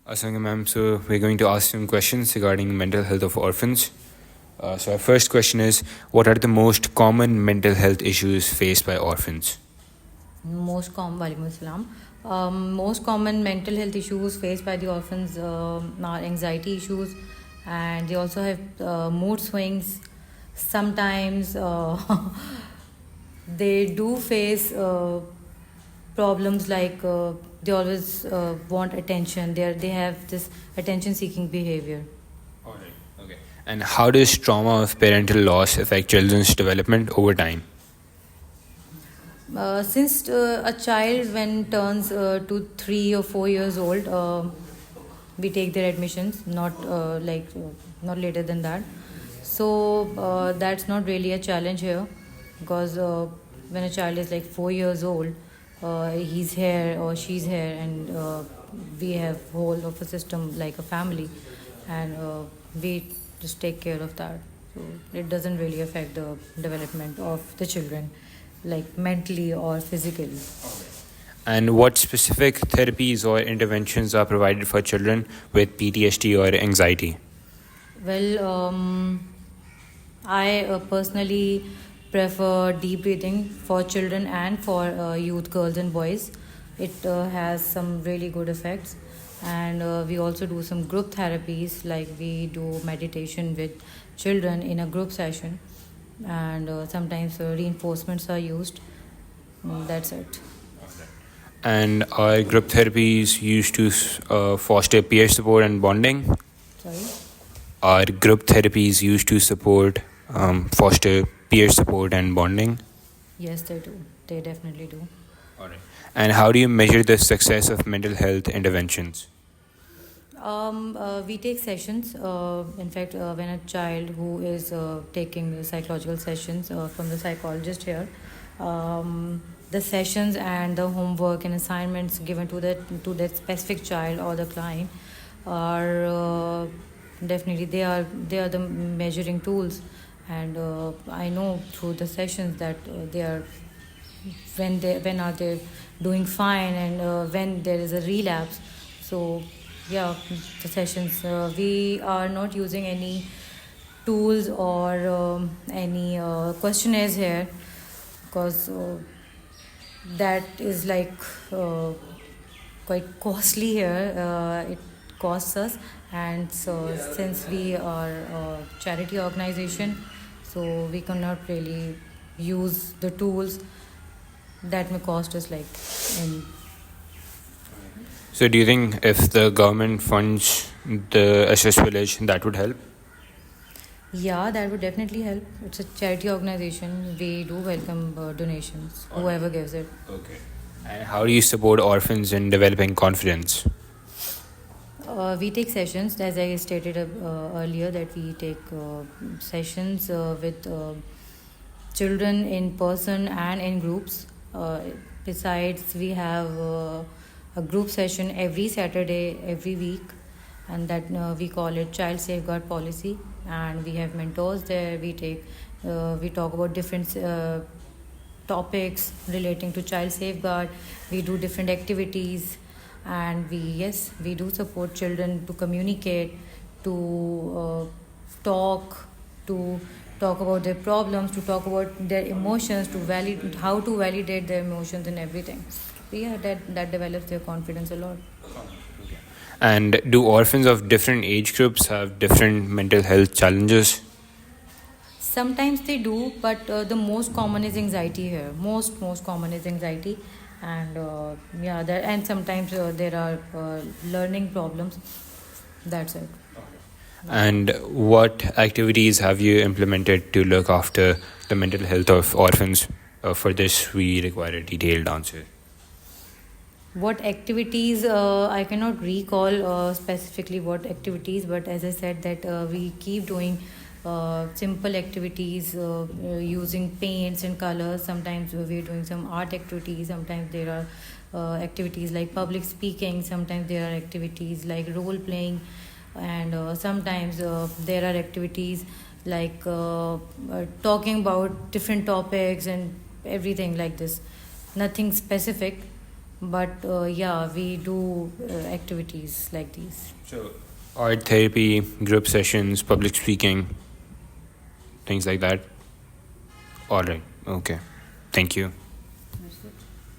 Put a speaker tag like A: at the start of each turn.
A: Asanga ma'am, so we're going to ask some questions regarding mental health of orphans. So our first question is, what are the most common mental health issues faced by orphans?
B: Most common mental health issues faced by the orphans are anxiety issues, and they also have mood swings. Sometimes they do face problems like they always want attention. They have this attention-seeking behavior.
A: All right. Okay. And how does trauma of parental loss affect children's development over time?
B: Since a child when turns to 3 or 4 years old, we take their admissions, not later than that. So that's not really a challenge here, because when a child is like 4 years old, he's here or she's here, and we have whole of a system like a family, and we just take care of that. So it doesn't really affect the development of the children, like mentally or physically.
A: And what specific therapies or interventions are provided for children with PTSD or anxiety?
B: Well, I personally prefer deep breathing for children and for youth, girls and boys. It has some really good effects, and we also do some group therapies, like we do meditation with children in a group session, and sometimes reinforcements are used. That's it.
A: And are group therapies used to foster peer support and bonding?
B: Sorry?
A: Are group therapies used to support, foster peer support and bonding?
B: Yes, they do. They definitely do.
A: All right. And how do you measure the success of mental health interventions?
B: We take sessions. In fact, when a child who is taking psychological sessions from the psychologist here, the sessions and the homework and assignments given to that specific child or the client are definitely they are the measuring tools, and I know through the sessions that they are when are they doing fine, and when there is a relapse. So yeah, the sessions, we are not using any tools or any questionnaires here, because that is like quite costly here. It costs us, and so since we are a charity organization, so we cannot really use the tools that may cost us like in.
A: So do you think if the government funds the SS Village, that would help?
B: Yeah, that would definitely help. It's a charity organization. We do welcome donations, whoever gives it.
A: Okay. And how do you support orphans in developing confidence?
B: We take sessions, as I stated earlier, that we take sessions with children in person and in groups. Besides, we have a group session every Saturday, every week, and that we call it Child Safeguard Policy. And we have mentors there. We talk about different topics relating to child safeguard. We do different activities, and we do support children to communicate, to talk, to talk about their problems, to talk about their emotions, how to validate their emotions and everything. Yeah, that develops their confidence a lot.
A: And do orphans of different age groups have different mental health challenges?
B: Sometimes they do, but the most common is anxiety here. Most common is anxiety, and and sometimes there are learning problems. That's it.
A: And what activities have you implemented to look after the mental health of orphans? For this, we require a detailed answer.
B: What activities, I cannot recall specifically what activities, but as I said that we keep doing simple activities using paints and colors. Sometimes we're doing some art activities. Sometimes there are activities like public speaking. Sometimes there are activities like role playing, and sometimes there are activities like talking about different topics and everything like this. Nothing specific, But yeah, we do activities like these.
A: So, art therapy, group sessions, public speaking, things like that. All right. Okay. Thank you.